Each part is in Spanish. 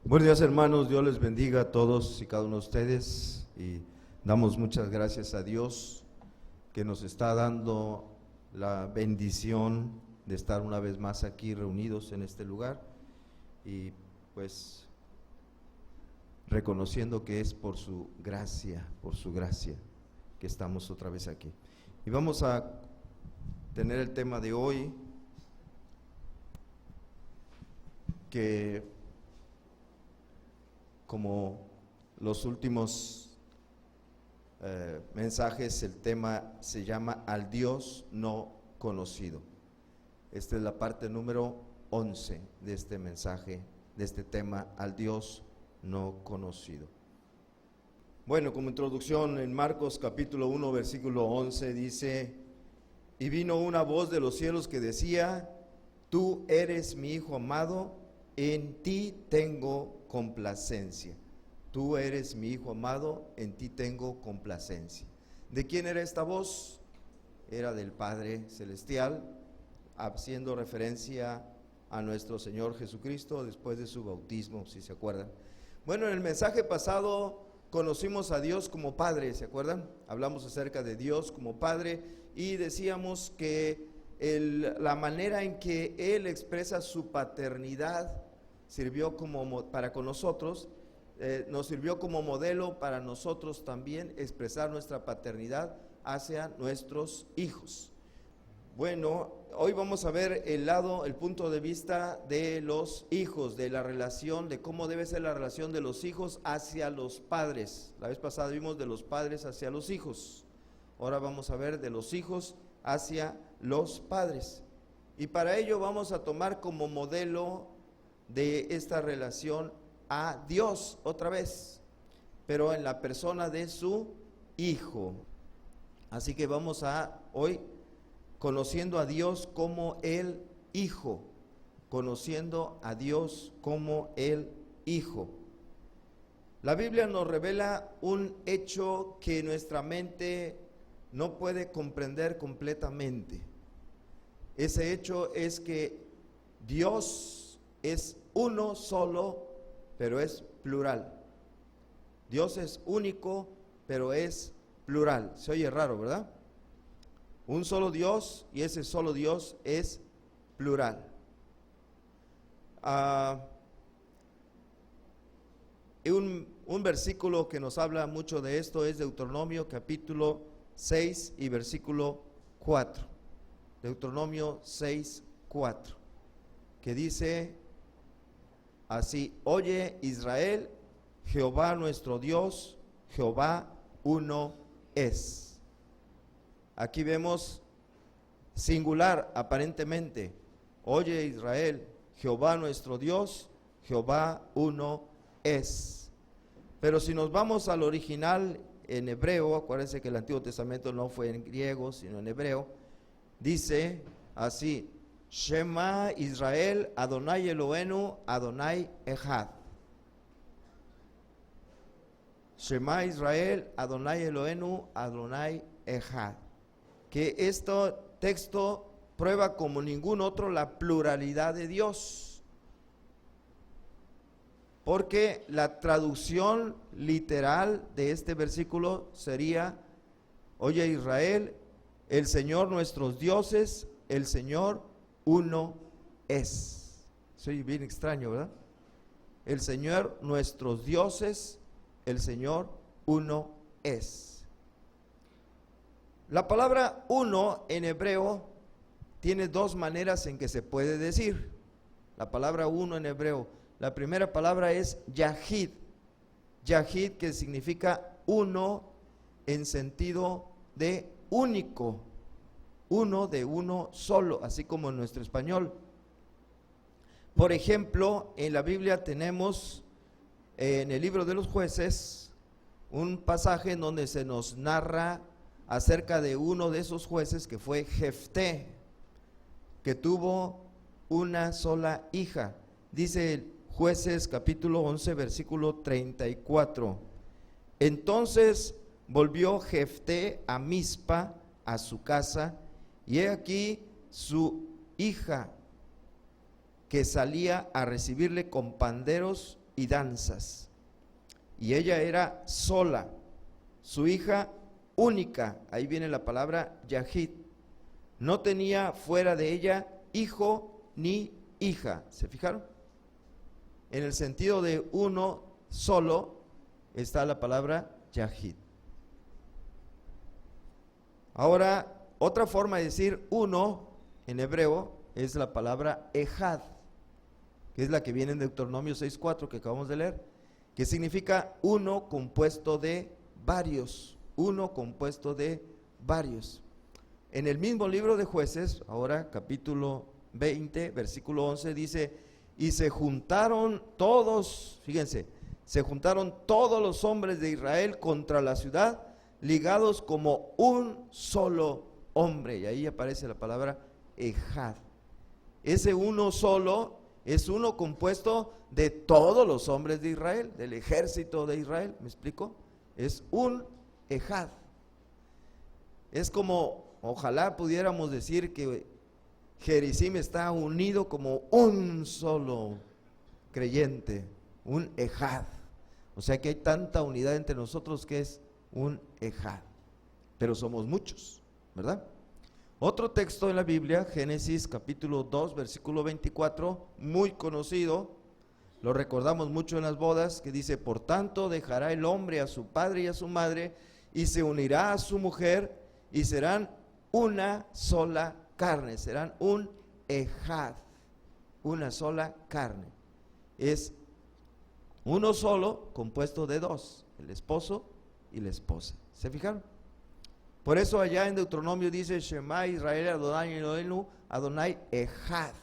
Buenos días, hermanos, Dios les bendiga a todos y cada uno de ustedes, y damos muchas gracias a Dios que nos está dando la bendición de estar una vez más aquí reunidos en este lugar, y pues reconociendo que es por su gracia que estamos otra vez aquí. Y vamos a tener el tema de hoy, que como los últimos mensajes, el tema se llama Al Dios no conocido. Esta es la parte número 11 de este mensaje, de este tema, Al Dios no conocido. Bueno, como introducción, en Marcos capítulo 1, versículo 11 dice: y vino una voz de los cielos que decía: tú eres mi Hijo amado, en ti tengo complacencia. Tú eres mi Hijo amado, en ti tengo complacencia. ¿De quién era esta voz? Era del Padre Celestial, haciendo referencia a nuestro Señor Jesucristo después de su bautismo, si se acuerdan. Bueno, en el mensaje pasado conocimos a Dios como Padre, ¿se acuerdan? Hablamos acerca de Dios como Padre y decíamos que la manera en que Él expresa su paternidad sirvió para con nosotros, nos sirvió como modelo para nosotros también expresar nuestra paternidad hacia nuestros hijos. Bueno, hoy vamos a ver el punto de vista de los hijos, de la relación, de cómo debe ser la relación de los hijos hacia los padres. La vez pasada vimos de los padres hacia los hijos, ahora vamos a ver de los hijos hacia los padres. Y para ello vamos a tomar como modelo de esta relación a Dios otra vez, pero en la persona de su Hijo. Así que vamos a hoy conociendo a Dios como el Hijo, conociendo a Dios como el Hijo. La Biblia nos revela un hecho que nuestra mente no puede comprender completamente. Ese hecho es que Dios es uno solo, pero es plural. Dios es único, pero es plural. Se oye raro, ¿verdad? Un solo Dios, y ese solo Dios es plural. Un versículo que nos habla mucho de esto es Deuteronomio capítulo 6 y versículo 4. Deuteronomio 6, 4, que dice así: oye Israel, Jehová nuestro Dios, Jehová uno es. Aquí vemos singular aparentemente. Oye Israel, Jehová nuestro Dios, Jehová uno es. Pero si nos vamos al original en hebreo, acuérdense que el Antiguo Testamento no fue en griego, sino en hebreo, dice así: Shema Israel, Adonai Eloheinu, Adonai Echad. Shema Israel, Adonai Eloheinu, Adonai Echad. Que este texto prueba como ningún otro la pluralidad de Dios, porque la traducción literal de este versículo sería: oye Israel, el Señor nuestros dioses, el Señor uno es. Soy bien extraño, ¿verdad? El Señor nuestros dioses, el Señor uno es. La palabra uno en hebreo tiene dos maneras en que se puede decir. La palabra uno en hebreo, la primera palabra es Yahid. Yahid, que significa uno en sentido de único, uno de uno solo, así como en nuestro español. Por ejemplo, en la Biblia tenemos en el libro de los Jueces un pasaje en donde se nos narra acerca de uno de esos jueces, que fue Jefté, que tuvo una sola hija. Dice Jueces capítulo 11 versículo 34: entonces volvió Jefté a Mizpa, a su casa, y he aquí su hija, que salía a recibirle con panderos y danzas. Y ella era sola, su hija única, ahí viene la palabra Yahid. No tenía fuera de ella hijo ni hija. ¿Se fijaron? En el sentido de uno solo está la palabra Yahid. Ahora, otra forma de decir uno en hebreo es la palabra Ejad, que es la que viene en Deuteronomio 6:4 que acabamos de leer, que significa uno compuesto de varios, uno compuesto de varios. En el mismo libro de Jueces, ahora capítulo 20, versículo 11, dice: y se juntaron todos, fíjense, se juntaron todos los hombres de Israel contra la ciudad, ligados como un solo hombre. Y ahí aparece la palabra Ejad. Ese uno solo es uno compuesto de todos los hombres de Israel, del ejército de Israel. ¿Me explico? Es un Ejad. Es como, ojalá pudiéramos decir que Gerizim está unido como un solo creyente, un Ejad. O sea que hay tanta unidad entre nosotros que es un Ejad, pero somos muchos, ¿verdad? Otro texto en la Biblia, Génesis capítulo 2, versículo 24, muy conocido, lo recordamos mucho en las bodas, que dice: por tanto dejará el hombre a su padre y a su madre, y se unirá a su mujer, y serán una sola carne, serán un Ejad, una sola carne. Es uno solo compuesto de dos, el esposo y la esposa. ¿Se fijaron? Por eso allá en Deuteronomio dice: Shema Israel Adonai Eloheinu Adonai Ejad.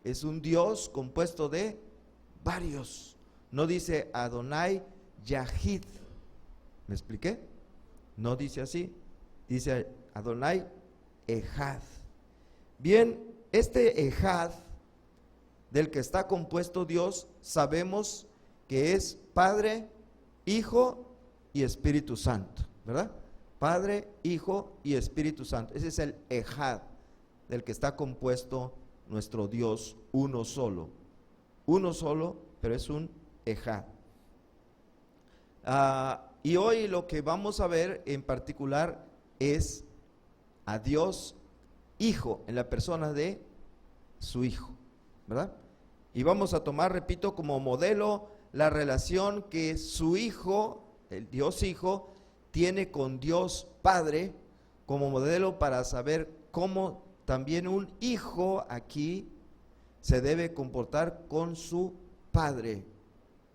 Es un Dios compuesto de varios. No dice Adonai Yahid. ¿Me expliqué? No dice así. Dice Adonai Ejad. Bien, este Ejad del que está compuesto Dios, sabemos que es Padre, Hijo y Espíritu Santo, ¿verdad? Padre, Hijo y Espíritu Santo. Ese es el Ejad del que está compuesto nuestro Dios, uno solo, pero es un Ejad. Y hoy lo que vamos a ver en particular es a Dios Hijo en la persona de su Hijo, ¿verdad? Y vamos a tomar, repito, como modelo la relación que su Hijo, el Dios Hijo, tiene con Dios Padre, como modelo para saber cómo también un hijo aquí se debe comportar con su Padre,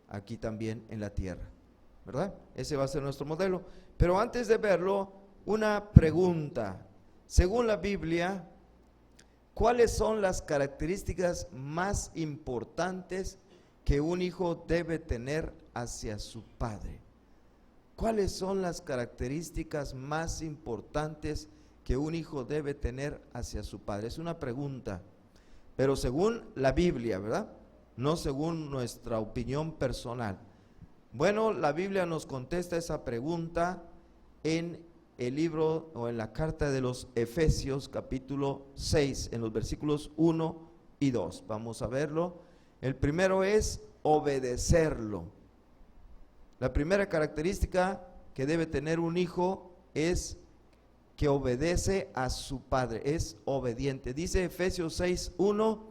aquí también en la tierra, ¿verdad? Ese va a ser nuestro modelo. Pero antes de verlo, una pregunta. Según la Biblia, ¿cuáles son las características más importantes que un hijo debe tener hacia su padre? ¿Cuáles son las características más importantes que un hijo debe tener hacia su padre? Es una pregunta, pero según la Biblia, ¿verdad? No según nuestra opinión personal. Bueno, la Biblia nos contesta esa pregunta en el libro o en la carta de los Efesios capítulo 6, en los versículos 1 y 2. Vamos a verlo. El primero es obedecerlo. La primera característica que debe tener un hijo es que obedece a su padre, es obediente. Dice Efesios 6:1,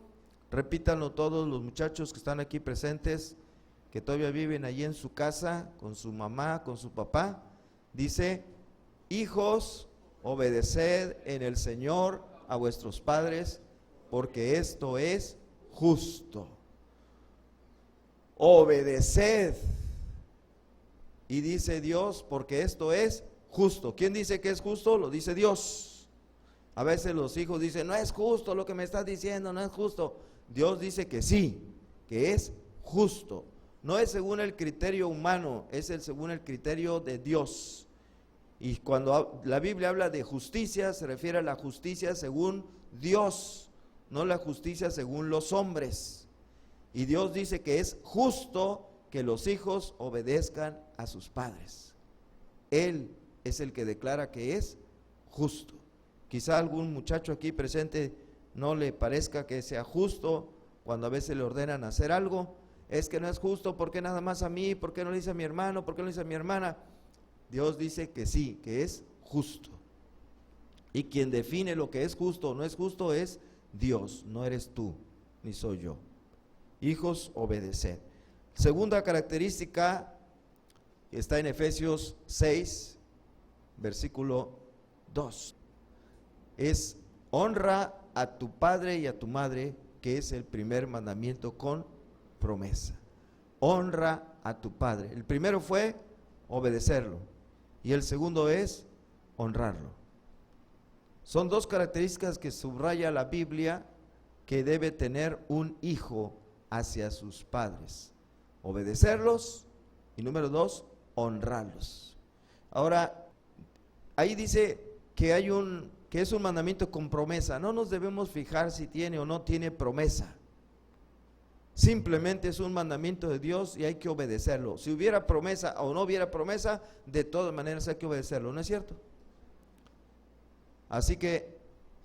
repítanlo todos los muchachos que están aquí presentes, que todavía viven allí en su casa, con su mamá, con su papá. Dice: hijos, obedeced en el Señor a vuestros padres, porque esto es justo. Obedeced. Y dice Dios, porque esto es justo. ¿Quién dice que es justo? Lo dice Dios. A veces los hijos dicen: no es justo lo que me estás diciendo, no es justo. Dios dice que sí, que es justo. No es según el criterio humano, es según el criterio de Dios. Y cuando la Biblia habla de justicia, se refiere a la justicia según Dios, no la justicia según los hombres. Y Dios dice que es justo que los hijos obedezcan a sus padres. Él es el que declara que es justo. Quizá algún muchacho aquí presente no le parezca que sea justo cuando a veces le ordenan hacer algo. es que no es justo, ¿por qué nada más a mí? ¿Por qué no le dice a mi hermano? ¿Por qué no le dice a mi hermana? Dios dice que sí, que es justo. Y quien define lo que es justo o no es justo es Dios, no eres tú, ni soy yo. Hijos, obedeced. Segunda característica está en Efesios 6, versículo 2. Es honra a tu padre y a tu madre, que es el primer mandamiento con promesa. Honra a tu padre. El primero fue obedecerlo y el segundo es honrarlo. Son dos características que subraya la Biblia que debe tener un hijo hacia sus padres: obedecerlos y número 2, honrarlos. Ahora, ahí dice que es un mandamiento con promesa. No nos debemos fijar si tiene o no tiene promesa. Simplemente es un mandamiento de Dios y hay que obedecerlo. Si hubiera promesa o no hubiera promesa, de todas maneras hay que obedecerlo, ¿no es cierto? Así que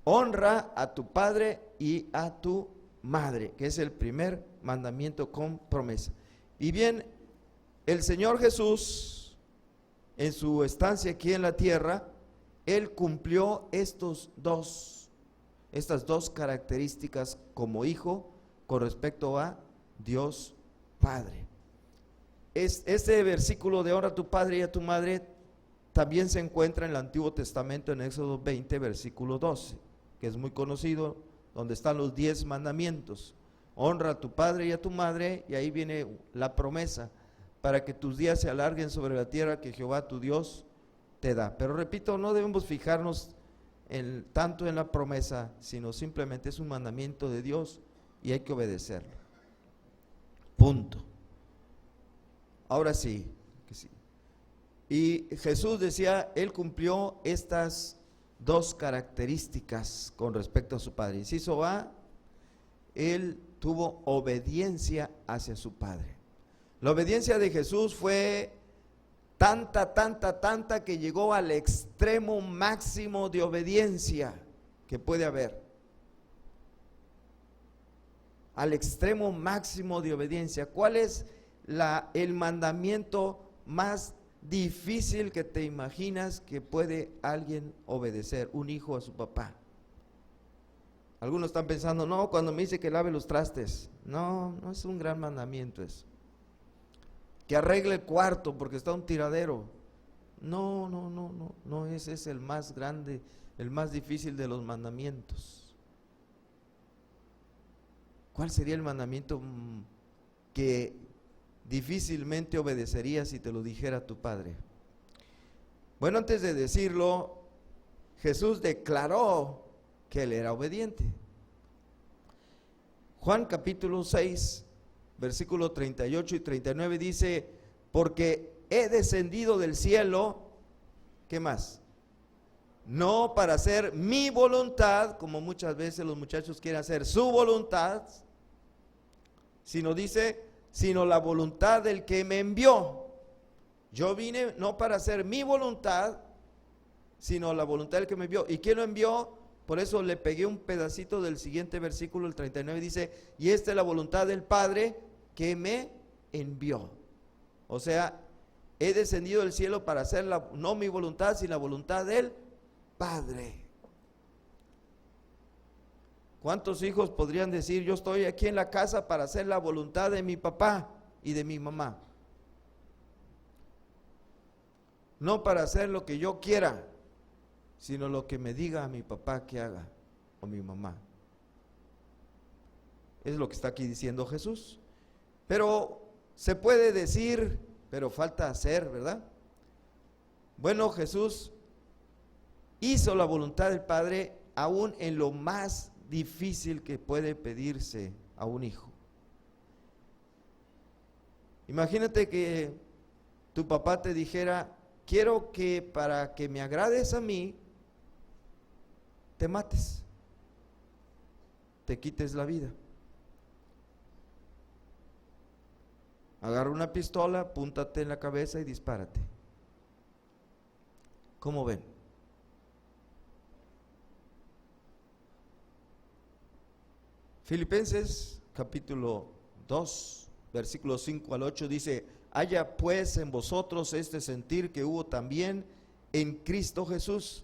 honra a tu padre y a tu madre, que es el primer mandamiento con promesa. Y bien, el Señor Jesús, en su estancia aquí en la tierra, Él cumplió estas dos características como hijo con respecto a Dios Padre. Este versículo de honra a tu padre y a tu madre también se encuentra en el Antiguo Testamento, en Éxodo 20, versículo 12, que es muy conocido, donde están los 10 mandamientos. Honra a tu padre y a tu madre, y ahí viene la promesa, para que tus días se alarguen sobre la tierra que Jehová tu Dios te da. Pero repito, no debemos fijarnos tanto en la promesa, sino simplemente es un mandamiento de Dios y hay que obedecerlo. Punto. Ahora sí, que sí. Y Jesús decía, Él cumplió estas dos características con respecto a su Padre. Inciso A, Él tuvo obediencia hacia su Padre. La obediencia de Jesús fue tanta que llegó al extremo máximo de obediencia que puede haber. Al extremo máximo de obediencia. ¿Cuál es el mandamiento más difícil que te imaginas que puede alguien obedecer, un hijo a su papá? Algunos están pensando, no, cuando me dice que lave los trastes. No, no es un gran mandamiento eso. Que arregle el cuarto porque está un tiradero. No, ese es el más grande, el más difícil de los mandamientos. ¿Cuál sería el mandamiento que difícilmente obedecerías si te lo dijera tu padre? Bueno, antes de decirlo, Jesús declaró que Él era obediente. Juan capítulo 6, versículo 38 y 39 dice, porque he descendido del cielo, ¿qué más? No para hacer mi voluntad, como muchas veces los muchachos quieren hacer su voluntad, sino dice, sino la voluntad del que me envió. Yo vine no para hacer mi voluntad, sino la voluntad del que me envió. ¿Y quién lo envió? Por eso le pegué un pedacito del siguiente versículo, el 39, dice, y esta es la voluntad del Padre que me envió. O sea, he descendido del cielo para hacer no mi voluntad, sino la voluntad del Padre. ¿Cuántos hijos podrían decir, yo estoy aquí en la casa para hacer la voluntad de mi papá y de mi mamá? No para hacer lo que yo quiera, sino lo que me diga a mi papá que haga, o mi mamá. Es lo que está aquí diciendo Jesús. Pero se puede decir, pero falta hacer, ¿verdad? Bueno, Jesús hizo la voluntad del Padre aún en lo más difícil que puede pedirse a un hijo. Imagínate que tu papá te dijera, quiero que para que me agrades a mí, te mates, te quites la vida. Agarra una pistola, apúntate en la cabeza y dispárate. ¿Cómo ven? Filipenses capítulo 2, versículos 5 al 8 dice: haya pues en vosotros este sentir que hubo también en Cristo Jesús,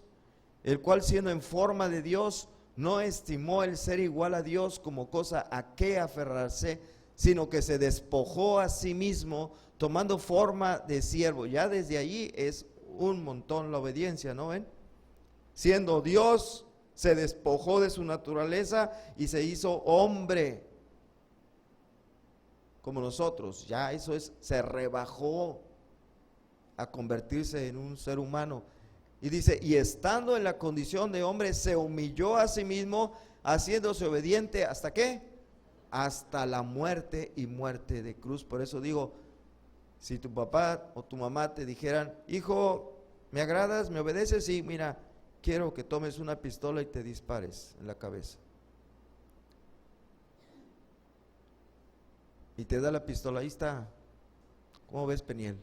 el cual siendo en forma de Dios, no estimó el ser igual a Dios como cosa a que aferrarse, sino que se despojó a sí mismo, tomando forma de siervo. Ya desde allí es un montón la obediencia, ¿no ven? Siendo Dios, se despojó de su naturaleza y se hizo hombre como nosotros. Ya eso es, se rebajó a convertirse en un ser humano. Y dice, y estando en la condición de hombre, se humilló a sí mismo, haciéndose obediente, ¿hasta qué? Hasta la muerte, y muerte de cruz. Por eso digo, si tu papá o tu mamá te dijeran: hijo, ¿me agradas? ¿Me obedeces? Sí, mira, quiero que tomes una pistola y te dispares en la cabeza. Y te da la pistola, ahí está. ¿Cómo ves, Peniel?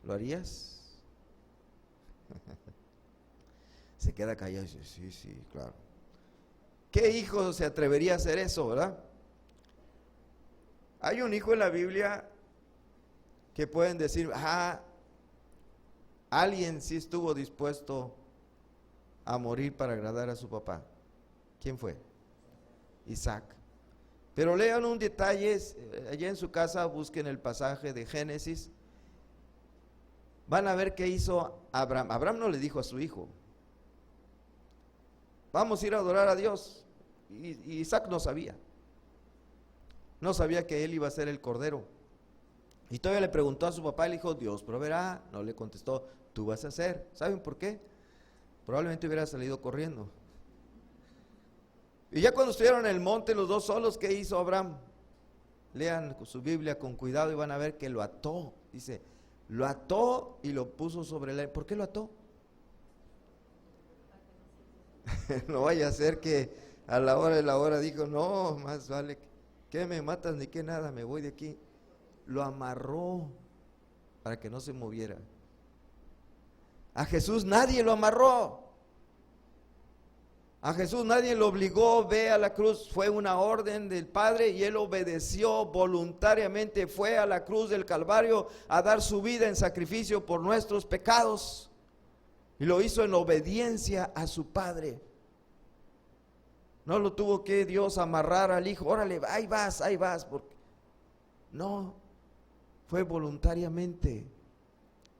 ¿Lo harías? Se queda callado y dice: sí, sí, claro. ¿Qué hijo se atrevería a hacer eso, verdad? Hay un hijo en la Biblia que pueden decir: alguien sí estuvo dispuesto a morir para agradar a su papá. ¿Quién fue? Isaac. Pero lean un detalle, allá en su casa busquen el pasaje de Génesis. Van a ver qué hizo Abraham. Abraham no le dijo a su hijo: vamos a ir a adorar a Dios. Y Isaac no sabía. No sabía que él iba a ser el cordero. Y todavía le preguntó a su papá, le dijo: Dios proveerá. No le contestó: tú vas a hacer. ¿Saben por qué? Probablemente hubiera salido corriendo. Y ya cuando estuvieron en el monte los dos solos, ¿qué hizo Abraham? Lean su Biblia con cuidado y van a ver que lo ató. Dice, lo ató y lo puso sobre él. ¿Por qué lo ató? No vaya a ser que a la hora de la hora dijo: no, más vale que me matas ni que nada, me voy de aquí. Lo amarró para que no se moviera. A Jesús nadie lo amarró. A Jesús nadie lo obligó: ve a la cruz. Fue una orden del Padre y Él obedeció voluntariamente. Fue a la cruz del Calvario a dar su vida en sacrificio por nuestros pecados. Y lo hizo en obediencia a su Padre. No lo tuvo que Dios amarrar al Hijo: órale, ahí vas. Porque no, fue voluntariamente.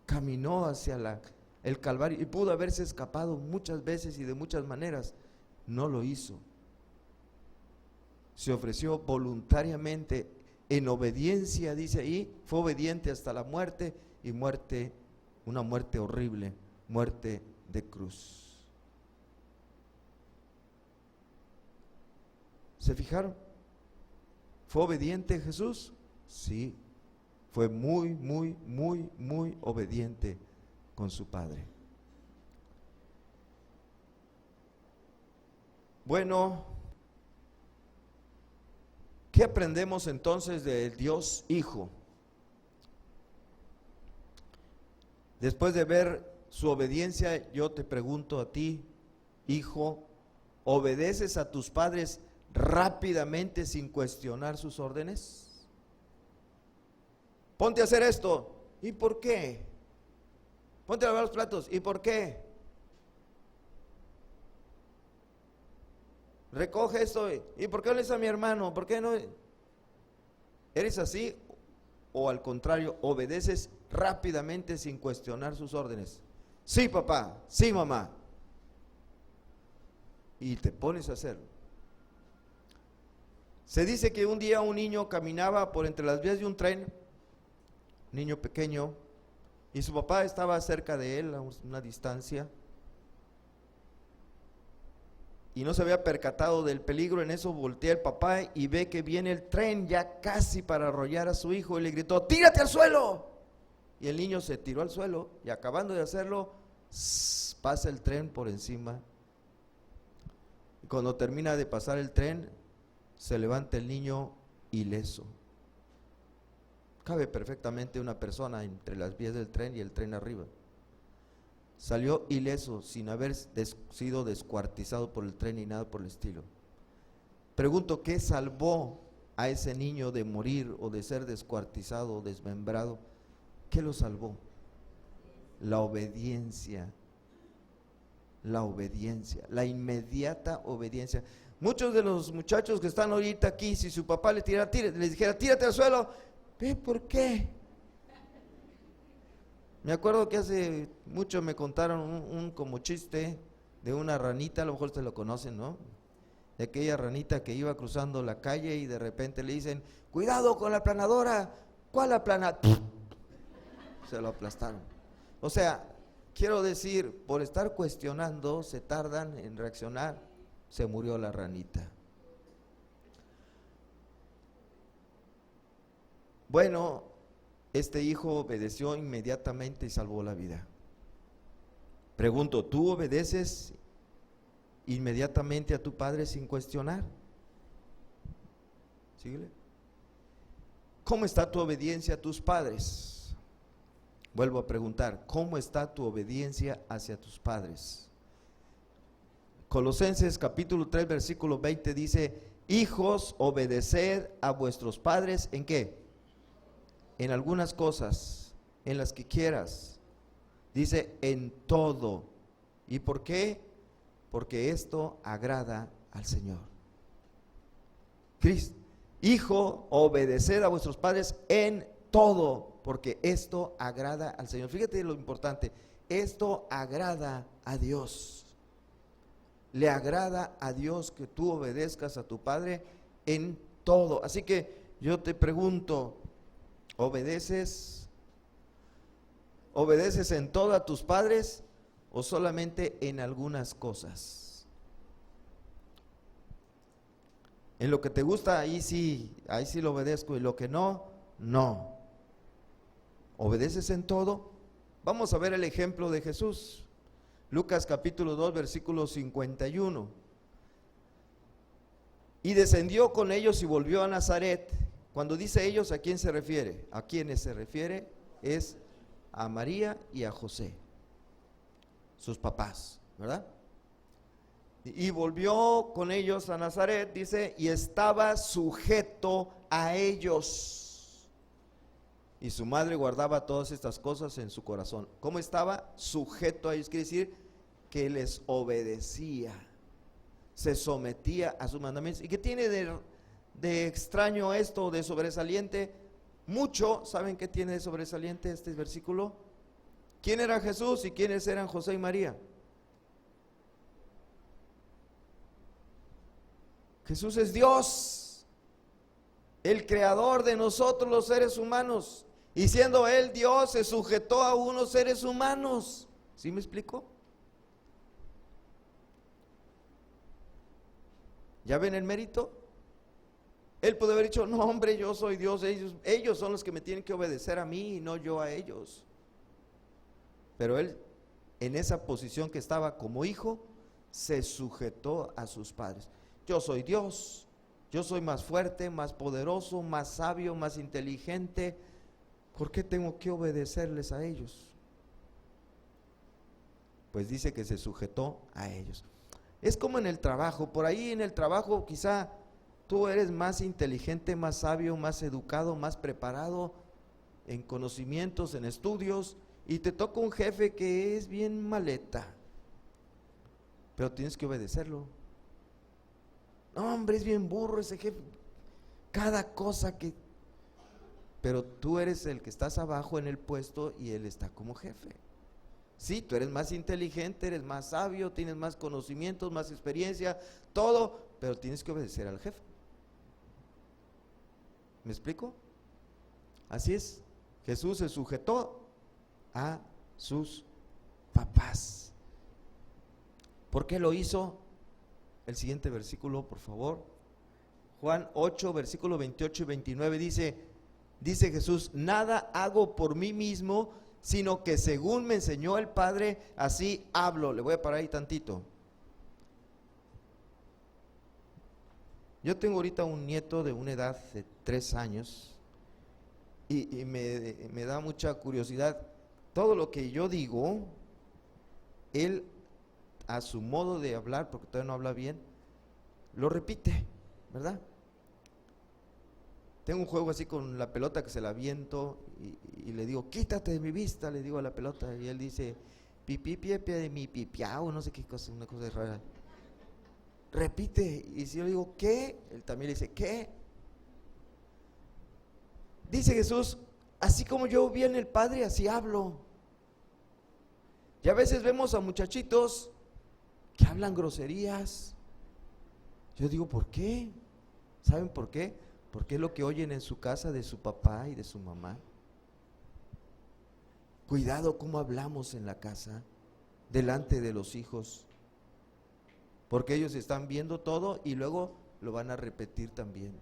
Caminó hacia el Calvario y pudo haberse escapado muchas veces y de muchas maneras. No lo hizo. Se ofreció voluntariamente en obediencia, dice ahí, fue obediente hasta la muerte, y muerte, una muerte horrible, muerte de cruz. ¿Se fijaron? ¿Fue obediente Jesús? Sí, fue muy obediente con su Padre. Bueno, ¿qué aprendemos entonces del Dios Hijo? Después de ver su obediencia, yo te pregunto a ti, hijo, ¿obedeces a tus padres rápidamente sin cuestionar sus órdenes? Ponte a hacer esto. ¿Y por qué? Ponte a lavar los platos. ¿Y por qué? Recoge esto. ¿Y por qué no le dices a mi hermano? ¿Por qué no? ¿Eres así? O al contrario, obedeces rápidamente sin cuestionar sus órdenes. Sí, papá. Sí, mamá. Y te pones a hacerlo. Se dice que un día un niño caminaba por entre las vías de un tren, niño pequeño, y su papá estaba cerca de él a una distancia, y no se había percatado del peligro. En eso voltea el papá y ve que viene el tren ya casi para arrollar a su hijo, y le gritó: ¡tírate al suelo! Y el niño se tiró al suelo, y acabando de hacerlo, pasa el tren por encima. Y cuando termina de pasar el tren, se levanta el niño ileso. Cabe perfectamente una persona entre las vías del tren y el tren arriba. Salió ileso, sin haber sido descuartizado por el tren ni nada por el estilo. Pregunto, ¿qué salvó a ese niño de morir o de ser descuartizado o desmembrado? ¿Qué lo salvó? La obediencia. La obediencia, la inmediata obediencia. Muchos de los muchachos que están ahorita aquí, si su papá les dijera, tírate al suelo, ¿por qué? Me acuerdo que hace mucho me contaron un como chiste de una ranita, a lo mejor ustedes lo conocen, ¿no? De aquella ranita que iba cruzando la calle y de repente le dicen, cuidado con la aplanadora. ¿Cuál aplana? Se lo aplastaron. O sea, quiero decir, por estar cuestionando, se tardan en reaccionar, se murió la ranita. Bueno, este hijo obedeció inmediatamente y salvó la vida. Pregunto, ¿tú obedeces inmediatamente a tu padre sin cuestionar? Síguele. ¿Cómo está tu obediencia a tus padres? Vuelvo a preguntar, ¿cómo está tu obediencia hacia tus padres? Colosenses capítulo 3 versículo 20 dice, hijos, obedeced a vuestros padres, ¿en qué? En algunas cosas, en las que quieras. Dice, en todo. ¿Y por qué? Porque esto agrada al Señor. Cristo, hijo, obedeced a vuestros padres en todo, porque esto agrada al Señor. Fíjate lo importante, esto agrada a Dios. Le agrada a Dios que tú obedezcas a tu padre en todo. Así que yo te pregunto, ¿obedeces en todo a tus padres o solamente en algunas cosas? En lo que te gusta, ahí sí lo obedezco, y lo que no, no. ¿Obedeces en todo? Vamos a ver el ejemplo de Jesús. Lucas capítulo 2 versículo 51. Y descendió con ellos y volvió a Nazaret. Cuando dice ellos, ¿a quién se refiere? ¿A quiénes se refiere? Es a María y a José, sus papás, ¿verdad? Y volvió con ellos a Nazaret, dice, y estaba sujeto a ellos. Y su madre guardaba todas estas cosas en su corazón. ¿Cómo estaba? Sujeto a ellos, quiere decir que les obedecía, se sometía a sus mandamientos. ¿Y qué tiene de extraño esto, de sobresaliente? Mucho. ¿Saben qué tiene de sobresaliente este versículo? ¿Quién era Jesús y quiénes eran José y María? Jesús es Dios, el creador de nosotros los seres humanos, y siendo Él Dios, se sujetó a unos seres humanos. ¿Sí me explico? ¿Ya ven el mérito? Él puede haber dicho, no hombre, yo soy Dios, ellos son los que me tienen que obedecer a mí y no yo a ellos. Pero Él, en esa posición que estaba como hijo, se sujetó a sus padres. Yo soy Dios, yo soy más fuerte, más poderoso, más sabio, más inteligente. ¿Por qué tengo que obedecerles a ellos? Pues dice que se sujetó a ellos. Es como en el trabajo, por ahí en el trabajo quizá tú eres más inteligente, más sabio, más educado, más preparado en conocimientos, en estudios, y te toca un jefe que es bien maleta, pero tienes que obedecerlo. No, hombre, es bien burro ese jefe, cada cosa que... Pero tú eres el que estás abajo en el puesto y él está como jefe. Sí, tú eres más inteligente, eres más sabio, tienes más conocimientos, más experiencia, todo, pero tienes que obedecer al jefe. ¿Me explico? Así es, Jesús se sujetó a sus papás. ¿Por qué lo hizo? El siguiente versículo, por favor. Juan 8, versículo 28 y 29 dice Jesús, nada hago por mí mismo, sino que según me enseñó el Padre, así hablo. Le voy a parar ahí tantito. Yo tengo ahorita un nieto de una edad de 3 años y me da mucha curiosidad. Todo lo que yo digo, él a su modo de hablar, porque todavía no habla bien, lo repite, ¿verdad? tengo un juego así con la pelota que se la aviento y le digo, quítate de mi vista, le digo a la pelota, y él dice, pipi, pie de mi pipiao, no sé qué cosa, una cosa rara. Repite, y si yo le digo, ¿qué? Él también le dice, ¿qué? Dice Jesús, así como yo vi en el Padre, así hablo. Y a veces vemos a muchachitos que hablan groserías. Yo digo, ¿por qué? ¿Saben por qué? Porque es lo que oyen en su casa de su papá y de su mamá. Cuidado cómo hablamos en la casa, delante de los hijos, porque ellos están viendo todo y luego lo van a repetir también.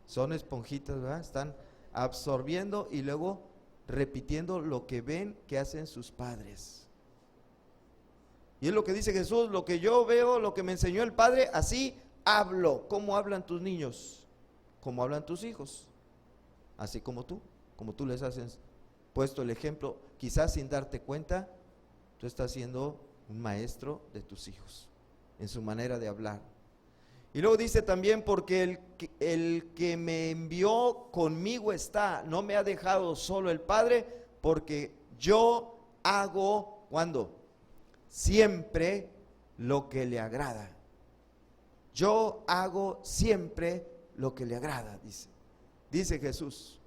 Son esponjitas, ¿verdad? Están absorbiendo y luego repitiendo lo que ven que hacen sus padres. Y es lo que dice Jesús, lo que yo veo, lo que me enseñó el Padre, así hablo. ¿Cómo hablan tus niños? ¿Cómo hablan tus hijos? Así como tú les has puesto el ejemplo, quizás sin darte cuenta, tú estás siendo un maestro de tus hijos, en su manera de hablar. Y luego dice también, porque el que me envió conmigo está, no me ha dejado solo el Padre, porque yo hago, ¿cuándo? Siempre lo que le agrada. Yo hago siempre lo que le agrada, dice Jesús.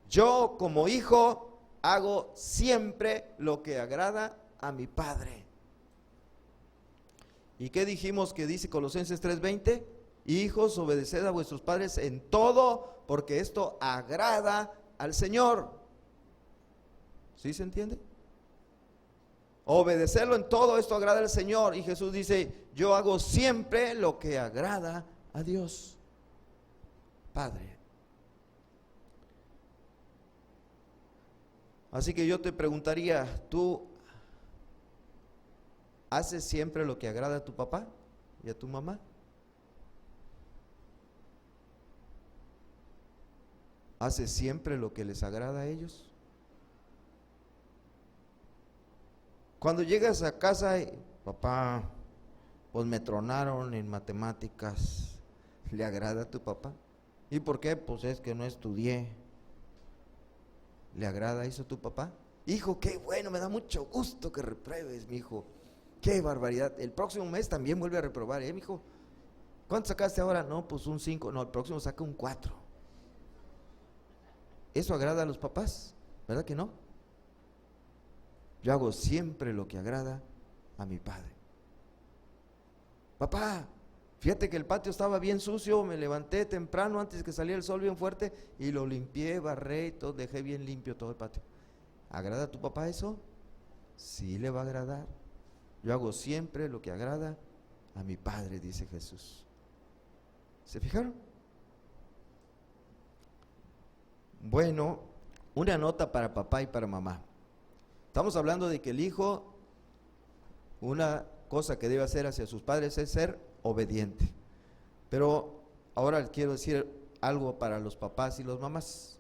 Yo como hijo hago siempre lo que agrada a mi Padre. ¿Y qué dijimos que dice Colosenses 3:20? Hijos, obedeced a vuestros padres en todo, porque esto agrada al Señor. ¿Sí se entiende? Obedecerlo en todo, esto agrada al Señor. Y Jesús dice, yo hago siempre lo que agrada a Dios Padre. Así que yo te preguntaría, ¿tú haces siempre lo que agrada a tu papá y a tu mamá? ¿Haces siempre lo que les agrada a ellos? Cuando llegas a casa, papá, pues me tronaron en matemáticas, ¿le agrada a tu papá? ¿Y por qué? Pues es que no estudié. ¿Le agrada eso a tu papá? Hijo, qué bueno, me da mucho gusto que repruebes, mi hijo. Qué barbaridad. El próximo mes también vuelve a reprobar, mi hijo. ¿Cuánto sacaste ahora? No, pues un 5. No, el próximo saca un 4. ¿Eso agrada a los papás? ¿Verdad que no? Yo hago siempre lo que agrada a mi Padre. Papá, fíjate que el patio estaba bien sucio, me levanté temprano antes que saliera el sol bien fuerte y lo limpié, barré y todo, dejé bien limpio todo el patio. ¿Agrada a tu papá eso? Sí le va a agradar. Yo hago siempre lo que agrada a mi Padre, dice Jesús. ¿Se fijaron? Bueno, una nota para papá y para mamá. Estamos hablando de que el hijo, una cosa que debe hacer hacia sus padres es ser obediente. Pero ahora quiero decir algo para los papás y las mamás.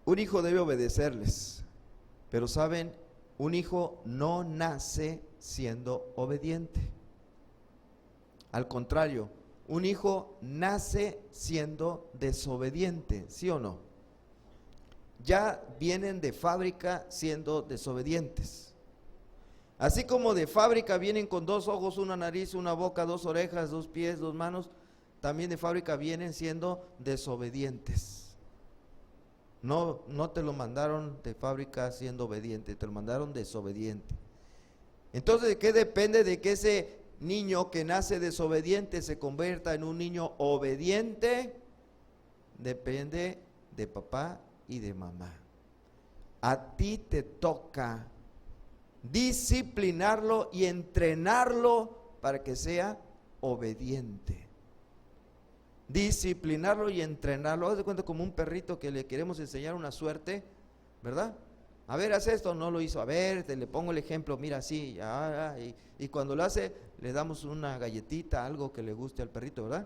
Un hijo debe obedecerles, pero saben, un hijo no nace siendo obediente. Al contrario, un hijo nace siendo desobediente, ¿sí o no? Ya vienen de fábrica siendo desobedientes. Así como de fábrica vienen con 2 ojos, una nariz, una boca, 2 orejas, 2 pies, 2 manos, también de fábrica vienen siendo desobedientes. No te lo mandaron de fábrica siendo obediente, te lo mandaron desobediente. Entonces, ¿de qué depende de que ese niño que nace desobediente se convierta en un niño obediente? Depende de papá y de mamá. A ti te toca disciplinarlo y entrenarlo para que sea obediente. Disciplinarlo y entrenarlo. Haz de cuenta como un perrito que le queremos enseñar una suerte, ¿verdad? A ver, haz esto, no lo hizo. A ver, le pongo el ejemplo, mira así, y cuando lo hace, le damos una galletita, algo que le guste al perrito, ¿verdad?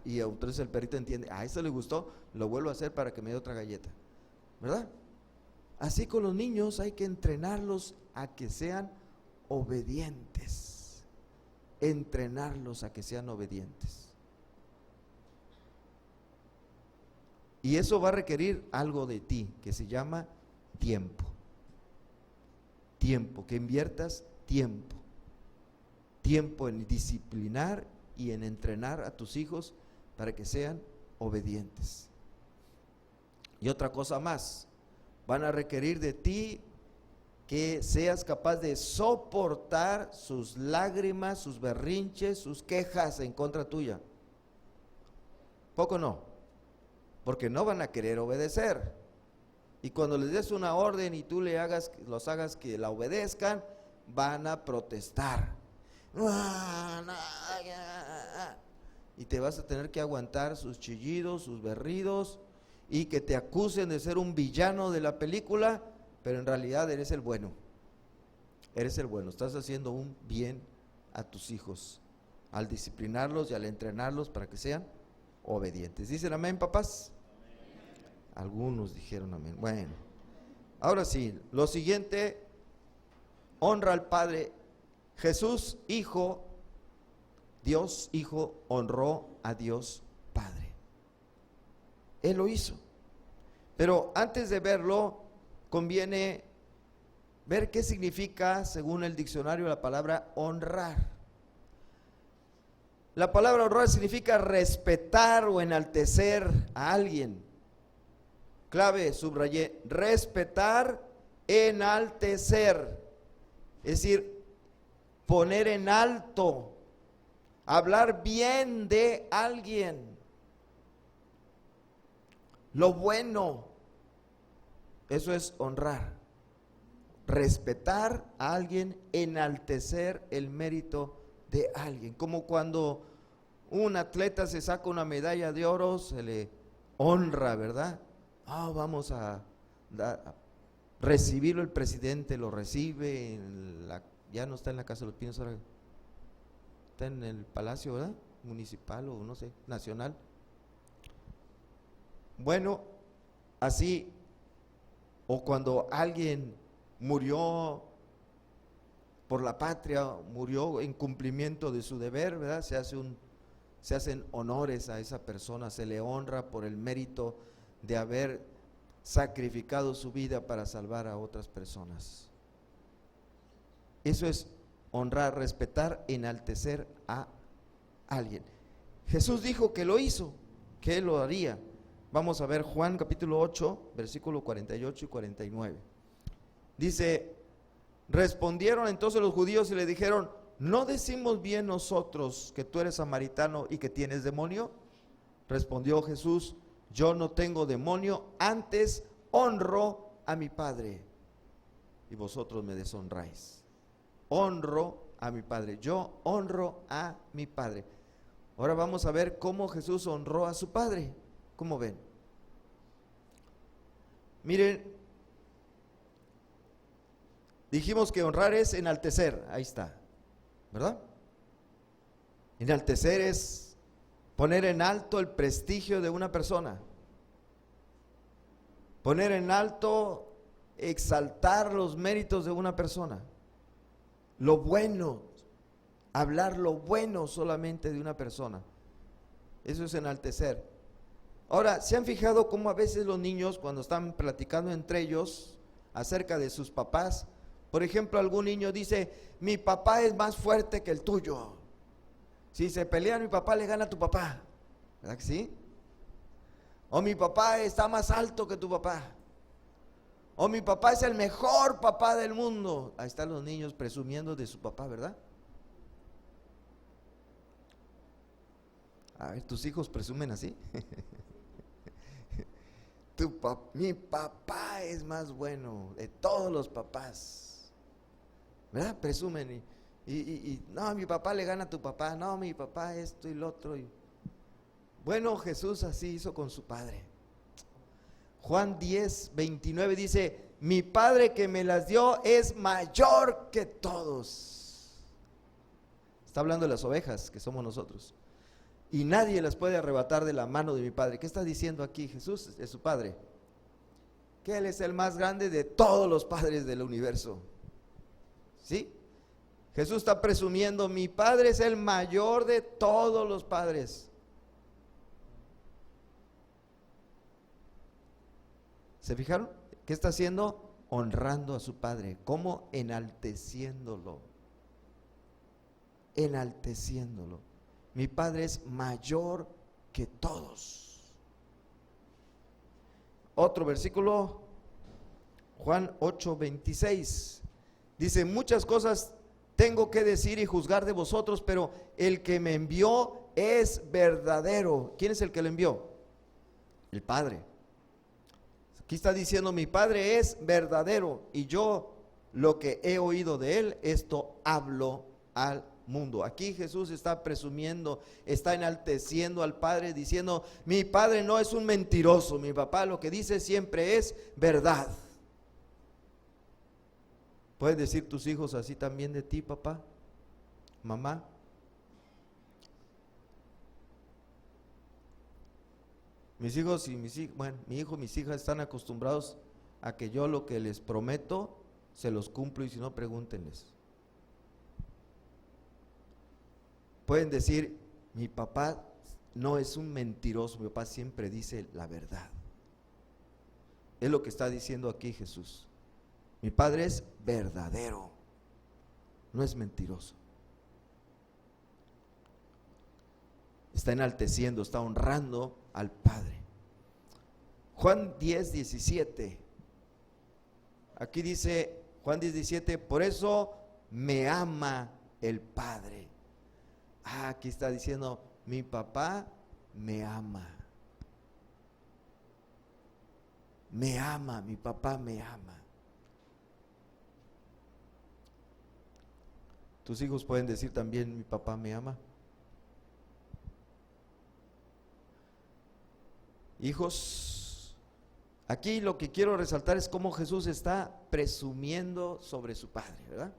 Y entonces el perrito entiende, a eso le gustó, lo vuelvo a hacer para que me dé otra galleta, ¿verdad? Así con los niños hay que entrenarlos a que sean obedientes. entrenarlos a que sean obedientes. Y eso va a requerir algo de ti, que se llama tiempo. Tiempo, que inviertas tiempo. Tiempo en disciplinar y en entrenar a tus hijos para que sean obedientes. Y otra cosa más, van a requerir de ti que seas capaz de soportar sus lágrimas, sus berrinches, sus quejas en contra tuya. Poco no, porque no van a querer obedecer. Y cuando les des una orden y tú los hagas que la obedezcan, van a protestar. Y te vas a tener que aguantar sus chillidos, sus berridos, y que te acusen de ser un villano de la película, pero en realidad eres el bueno. Eres el bueno, estás haciendo un bien a tus hijos al disciplinarlos y al entrenarlos para que sean obedientes. ¿Dicen amén, papás? Amén. Algunos dijeron amén. Bueno, ahora sí, lo siguiente, honra al Padre. Jesús, Hijo, Dios Hijo, honró a Dios Padre. Él lo hizo. Pero antes de verlo, conviene ver qué significa, según el diccionario, la palabra honrar. La palabra honrar significa respetar o enaltecer a alguien. Clave, subrayé, respetar, enaltecer. Es decir, poner en alto, hablar bien de alguien, lo bueno, eso es honrar, respetar a alguien, enaltecer el mérito de alguien, como cuando un atleta se saca una medalla de oro, se le honra, ¿verdad? Vamos a recibirlo, el presidente lo recibe, ya no está en la Casa de los Pinos, ahora está en el Palacio, ¿verdad? Municipal o no sé, nacional. Bueno, así, o cuando alguien murió por la patria, murió en cumplimiento de su deber, ¿verdad? Se hacen honores a esa persona, se le honra por el mérito de haber sacrificado su vida para salvar a otras personas. Eso es honrar, respetar, enaltecer a alguien. Jesús dijo que lo hizo, que Él lo haría. Vamos a ver Juan capítulo 8, versículo 48 y 49. Dice, respondieron entonces los judíos y le dijeron, ¿no decimos bien nosotros que tú eres samaritano y que tienes demonio? Respondió Jesús, yo no tengo demonio, antes honro a mi Padre y vosotros me deshonráis. Honro a mi Padre, yo honro a mi Padre. Ahora vamos a ver cómo Jesús honró a su Padre. ¿Cómo ven? Miren, dijimos que honrar es enaltecer, ahí está, ¿verdad? Enaltecer es poner en alto el prestigio de una persona, poner en alto, exaltar los méritos de una persona, lo bueno, hablar lo bueno solamente de una persona, eso es enaltecer. Ahora, ¿se han fijado cómo a veces los niños cuando están platicando entre ellos acerca de sus papás, por ejemplo, algún niño dice, mi papá es más fuerte que el tuyo, si se pelean mi papá le gana a tu papá, ¿verdad que sí? O mi papá está más alto que tu papá, o mi papá es el mejor papá del mundo. Ahí están los niños presumiendo de su papá, ¿verdad? A ver, ¿tus hijos presumen así? Mi papá es más bueno de todos los papás, ¿verdad? Presumen y no, mi papá le gana a tu papá, no, mi papá esto y lo otro. Bueno, Jesús así hizo con su Padre. Juan 10, 29 dice, mi Padre que me las dio es mayor que todos. Está hablando de las ovejas que somos nosotros. Y nadie las puede arrebatar de la mano de mi Padre. ¿Qué está diciendo aquí Jesús? Es su Padre. Que Él es el más grande de todos los padres del universo. ¿Sí? Jesús está presumiendo, mi Padre es el mayor de todos los padres. ¿Se fijaron? ¿Qué está haciendo? Honrando a su Padre. ¿Cómo? Enalteciéndolo. Enalteciéndolo. Mi Padre es mayor que todos. Otro versículo, Juan 8:26. Dice, muchas cosas tengo que decir y juzgar de vosotros, pero el que me envió es verdadero. ¿Quién es el que lo envió? El Padre. Aquí está diciendo, mi Padre es verdadero y yo lo que he oído de él, esto hablo al mundo. Aquí Jesús está presumiendo, está enalteciendo al Padre, diciendo, mi Padre no es un mentiroso, mi papá lo que dice siempre es verdad. ¿Pueden decir tus hijos así también de ti, papá, mamá? Mis hijos y mi hijo y mis hijas están acostumbrados a que yo lo que les prometo se los cumplo, y si no, pregúntenles. Pueden decir, mi papá no es un mentiroso, mi papá siempre dice la verdad. Es lo que está diciendo aquí Jesús. Mi Padre es verdadero, no es mentiroso. Está enalteciendo, está honrando al Padre. Juan 10:17. Aquí dice Juan 10:17, por eso me ama el Padre. Aquí está diciendo, mi papá me ama. Me ama, mi papá me ama. Tus hijos pueden decir también, mi papá me ama. Hijos, aquí lo que quiero resaltar es cómo Jesús está presumiendo sobre su Padre, ¿verdad?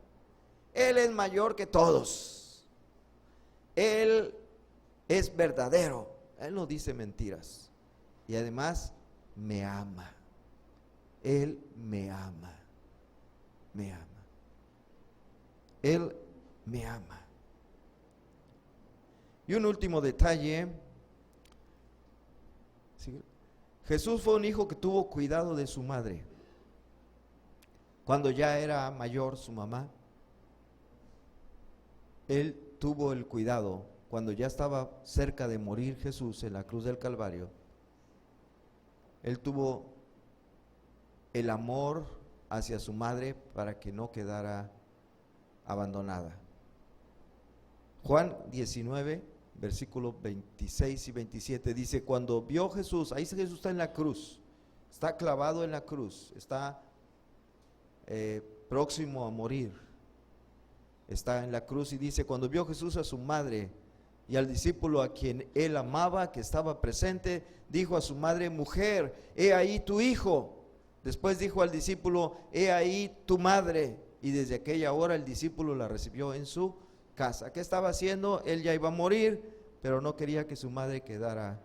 Él es mayor que todos. Él es verdadero. Él no dice mentiras. Y además me ama. Él me ama. Me ama. Él me ama. Y un último detalle. ¿Sí? Jesús fue un hijo que tuvo cuidado de su madre. Cuando ya era mayor su mamá, él tuvo el cuidado. Cuando ya estaba cerca de morir Jesús en la cruz del Calvario, él tuvo el amor hacia su madre para que no quedara abandonada. Juan 19, versículos 26 y 27 dice, cuando vio Jesús, ahí Jesús está en la cruz, está clavado en la cruz, está próximo a morir, está en la cruz, y dice, cuando vio Jesús a su madre y al discípulo a quien él amaba, que estaba presente, dijo a su madre, mujer, he ahí tu hijo. Después dijo al discípulo, he ahí tu madre. Y desde aquella hora el discípulo la recibió en su casa. ¿Qué estaba haciendo? Él ya iba a morir, pero no quería que su madre quedara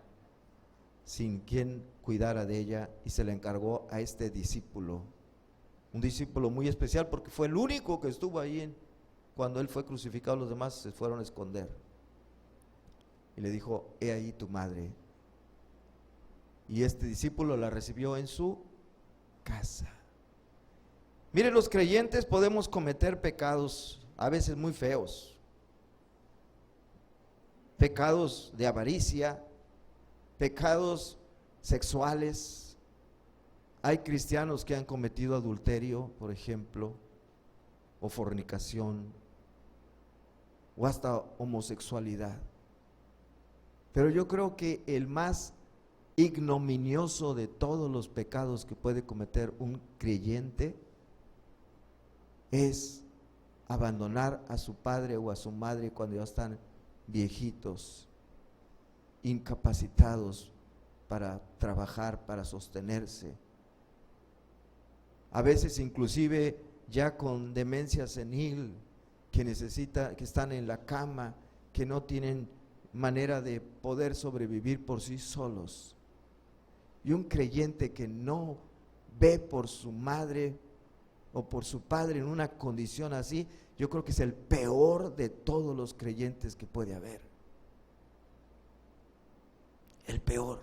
sin quien cuidara de ella, y se le encargó a este discípulo. Un discípulo muy especial porque fue el único que estuvo ahí cuando él fue crucificado. Los demás se fueron a esconder. Y le dijo, he ahí tu madre. Y este discípulo la recibió en su casa. Miren, los creyentes podemos cometer pecados a veces muy feos. Pecados de avaricia, pecados sexuales. Hay cristianos que han cometido adulterio, por ejemplo, o fornicación, o hasta homosexualidad. Pero yo creo que el más ignominioso de todos los pecados que puede cometer un creyente es abandonar a su padre o a su madre cuando ya están viejitos, incapacitados para trabajar, para sostenerse. A veces inclusive ya con demencia senil, que están en la cama, que no tienen manera de poder sobrevivir por sí solos. Y un creyente que no ve por su madre o por su padre en una condición así, yo creo que es el peor de todos los creyentes que puede haber. El peor.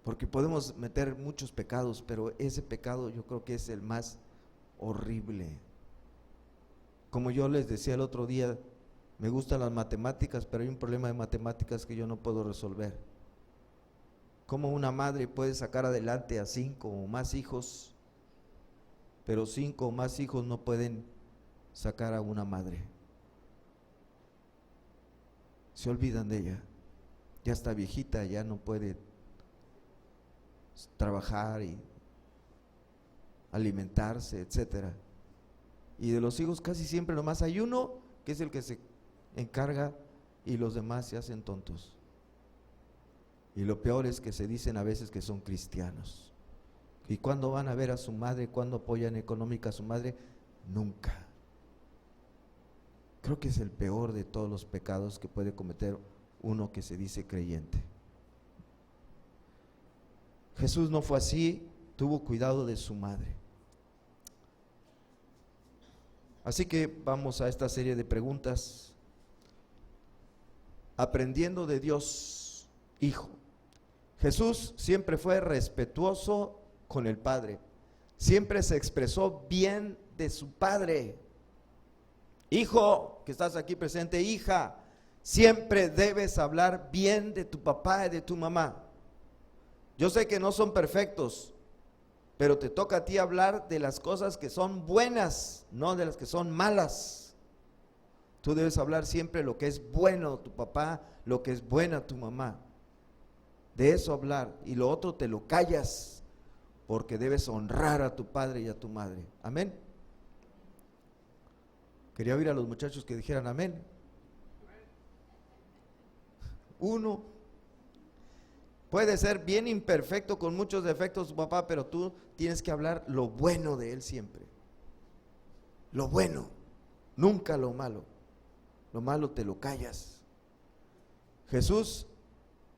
Porque podemos meter muchos pecados, pero ese pecado yo creo que es el más horrible. Como yo les decía el otro día, me gustan las matemáticas, pero hay un problema de matemáticas que yo no puedo resolver. ¿Cómo una madre puede sacar adelante a 5 o más hijos, pero 5 o más hijos no pueden sacar a una madre? Se olvidan de ella. Ya está viejita, ya no puede trabajar y alimentarse, etcétera. Y de los hijos casi siempre nomás hay uno que es el que se encarga y los demás se hacen tontos. Y lo peor es que se dicen a veces que son cristianos. ¿Y cuándo van a ver a su madre? ¿Cuándo apoyan económica a su madre? Nunca. Creo que es el peor de todos los pecados que puede cometer uno que se dice creyente. Jesús no fue así, tuvo cuidado de su madre. Así que vamos a esta serie de preguntas. Aprendiendo de Dios, Hijo. Jesús siempre fue respetuoso con el Padre. Siempre se expresó bien de su Padre. Hijo, que estás aquí presente, hija, siempre debes hablar bien de tu papá y de tu mamá. Yo sé que no son perfectos, pero te toca a ti hablar de las cosas que son buenas, no de las que son malas. Tú debes hablar siempre lo que es bueno tu papá, lo que es buena tu mamá. De eso hablar, y lo otro te lo callas, porque debes honrar a tu padre y a tu madre. Amén. Quería oír a los muchachos que dijeran amén. Uno. Puede ser bien imperfecto, con muchos defectos tu papá, pero tú tienes que hablar lo bueno de él siempre. Lo bueno, nunca lo malo. Lo malo te lo callas. Jesús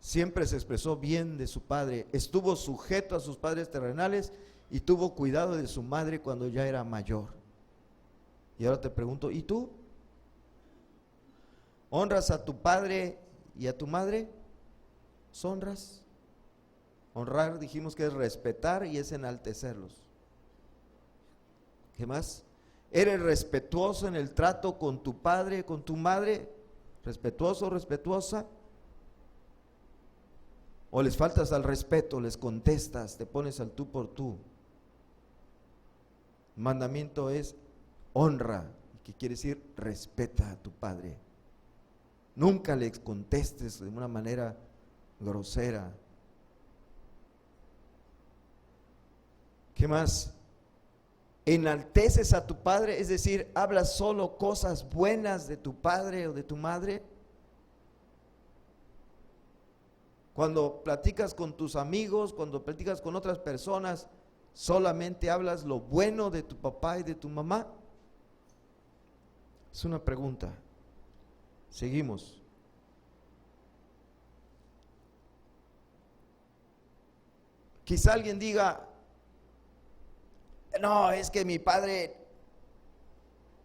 siempre se expresó bien de su padre, estuvo sujeto a sus padres terrenales y tuvo cuidado de su madre cuando ya era mayor. Y ahora te pregunto, ¿y tú? ¿Honras a tu padre y a tu madre? ¿Honras? Honrar dijimos que es respetar y es enaltecerlos. ¿Qué más? ¿Eres respetuoso en el trato con tu padre, con tu madre? ¿Respetuoso, respetuosa? ¿O les faltas al respeto, les contestas, te pones al tú por tú? El mandamiento es honra, que quiere decir respeta a tu padre. Nunca les contestes de una manera grosera. ¿Qué más? ¿Enalteces a tu padre? Es decir, ¿hablas solo cosas buenas de tu padre o de tu madre? Cuando platicas con tus amigos, cuando platicas con otras personas, ¿solamente hablas lo bueno de tu papá y de tu mamá? Es una pregunta. Seguimos. Quizá alguien diga, no, es que mi padre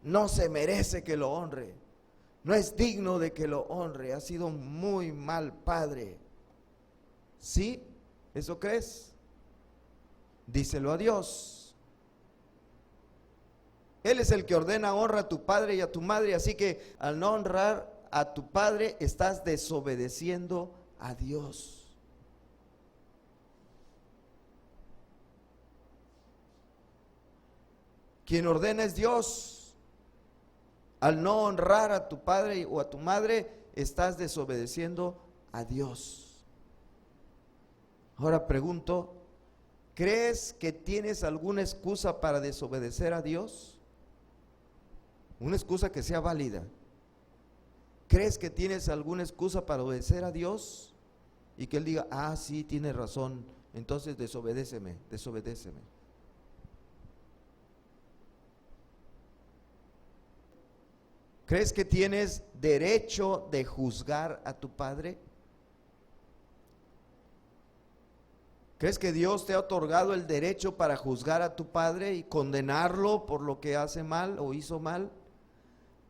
no se merece que lo honre, no es digno de que lo honre, ha sido muy mal padre. ¿Sí? ¿Eso crees? Díselo a Dios. Él es el que ordena honra a tu padre y a tu madre, así que al no honrar a tu padre estás desobedeciendo a Dios. Quien ordena es Dios. Al no honrar a tu padre o a tu madre, estás desobedeciendo a Dios. Ahora pregunto, ¿crees que tienes alguna excusa para desobedecer a Dios? Una excusa que sea válida. ¿Crees que tienes alguna excusa para obedecer a Dios? Y que Él diga, ah, sí, tienes razón, entonces desobedéceme. ¿Crees que tienes derecho de juzgar a tu padre? ¿Crees que Dios te ha otorgado el derecho para juzgar a tu padre y condenarlo por lo que hace mal o hizo mal?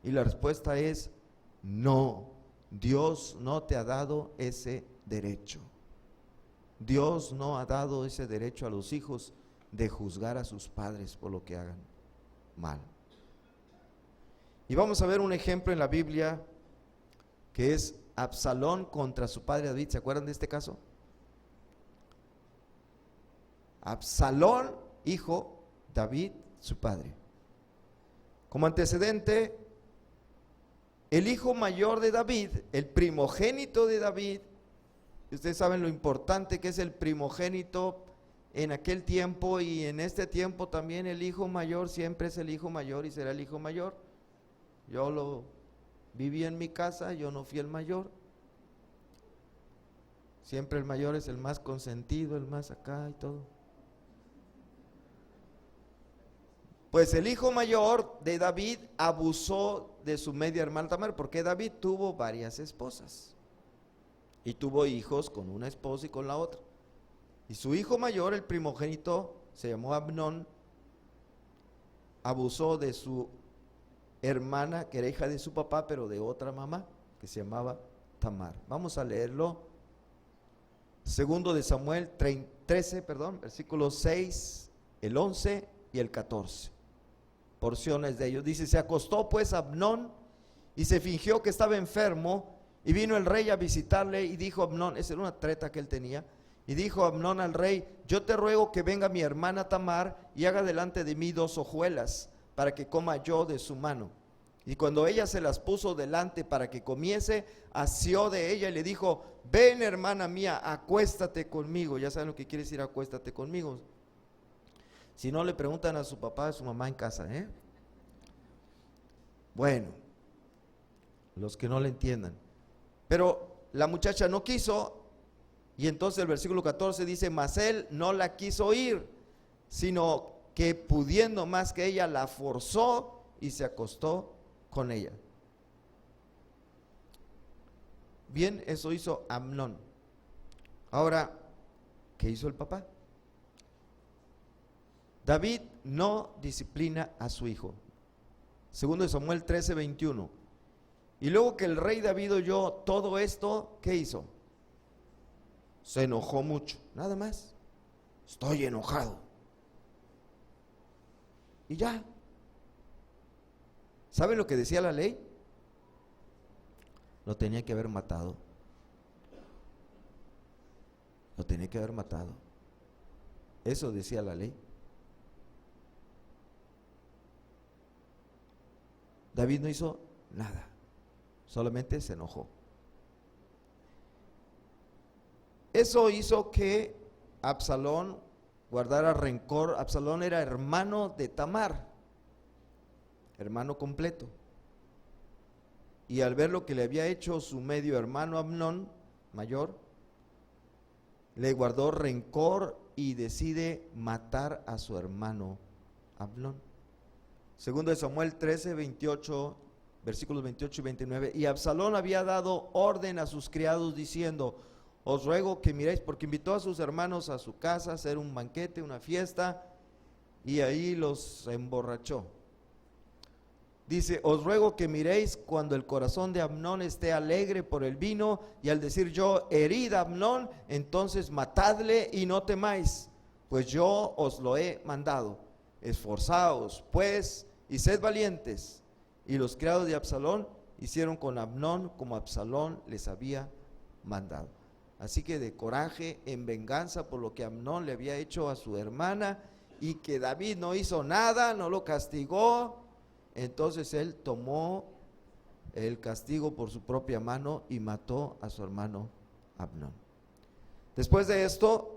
Y la respuesta es no. Dios no te ha dado ese derecho. Dios no ha dado ese derecho a los hijos de juzgar a sus padres por lo que hagan mal. Y vamos a ver un ejemplo en la Biblia que es Absalón contra su padre David. ¿Se acuerdan de este caso? Absalón, hijo, David, su padre. Como antecedente, el hijo mayor de David, el primogénito de David, ustedes saben lo importante que es el primogénito en aquel tiempo y en este tiempo también. El hijo mayor siempre es el hijo mayor y será el hijo mayor. Yo lo viví en mi casa, yo no fui el mayor. Siempre el mayor es el más consentido, el más acá y todo. Pues el hijo mayor de David abusó de su media hermana Tamar, porque David tuvo varias esposas y tuvo hijos con una esposa y con la otra. Y su hijo mayor, el primogénito, se llamó Amnón, abusó de su hermana, que era hija de su papá, pero de otra mamá, que se llamaba Tamar. Vamos a leerlo. Segundo de Samuel 13, versículos 6, el 11 y el 14. Porciones de ellos. Dice: se acostó pues Amnón y se fingió que estaba enfermo, y vino el rey a visitarle, y dijo Amnón, esa era una treta que él tenía, y dijo Amnón al rey: yo te ruego que venga mi hermana Tamar y haga delante de mí 2 hojuelas, para que coma yo de su mano. Y cuando ella se las puso delante para que comiese, asió de ella y le dijo: ven, hermana mía, acuéstate conmigo. Ya saben lo que quiere decir acuéstate conmigo. Si no, le preguntan a su papá, a su mamá en casa, Bueno, los que no le entiendan. Pero la muchacha no quiso, y entonces el versículo 14 dice: mas él no la quiso oír, sino que pudiendo más que ella, la forzó y se acostó con ella. Bien, eso hizo Amnón. Ahora, ¿qué hizo el papá? David no disciplina a su hijo. Segundo de Samuel 13, 21. Y luego que el rey David oyó todo esto, ¿qué hizo? Se enojó mucho, nada más. Estoy enojado. Y ya. ¿Saben lo que decía la ley? Lo tenía que haber matado. Lo tenía que haber matado. Eso decía la ley. David no hizo nada, solamente se enojó. Eso hizo que Absalón guardara rencor. Absalón era hermano de Tamar, hermano completo. Y al ver lo que le había hecho su medio hermano Amnón, mayor, le guardó rencor y decide matar a su hermano Amnón. Segundo de Samuel 13, 28, versículos 28 y 29. Y Absalón había dado orden a sus criados diciendo: os ruego que miréis, porque invitó a sus hermanos a su casa a hacer un banquete, una fiesta, y ahí los emborrachó. Dice: os ruego que miréis cuando el corazón de Amnón esté alegre por el vino, y al decir yo: herid a Amnón, entonces matadle y no temáis, pues yo os lo he mandado. Esforzaos pues y sed valientes. Y los criados de Absalón hicieron con Amnón como Absalón les había mandado. Así que de coraje, en venganza por lo que Amnón le había hecho a su hermana, y que David no hizo nada, no lo castigó, entonces él tomó el castigo por su propia mano y mató a su hermano Amnón. Después de esto,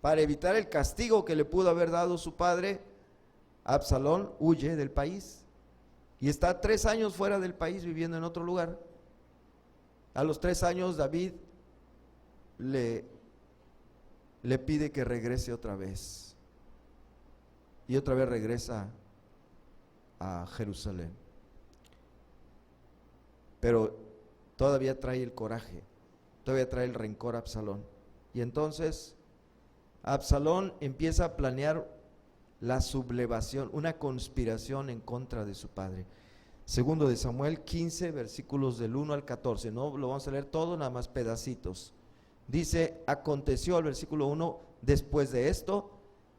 para evitar el castigo que le pudo haber dado su padre, Absalón huye del país y está 3 años fuera del país, viviendo en otro lugar. A los 3 años David le pide que regrese otra vez, y otra vez regresa a Jerusalén, pero todavía trae el coraje, todavía trae el rencor a Absalón. Y entonces Absalón empieza a planear la sublevación, una conspiración en contra de su padre. Segundo de Samuel 15, versículos del 1 al 14. No lo vamos a leer todo, nada más pedacitos. Dice: aconteció, al versículo 1, después de esto,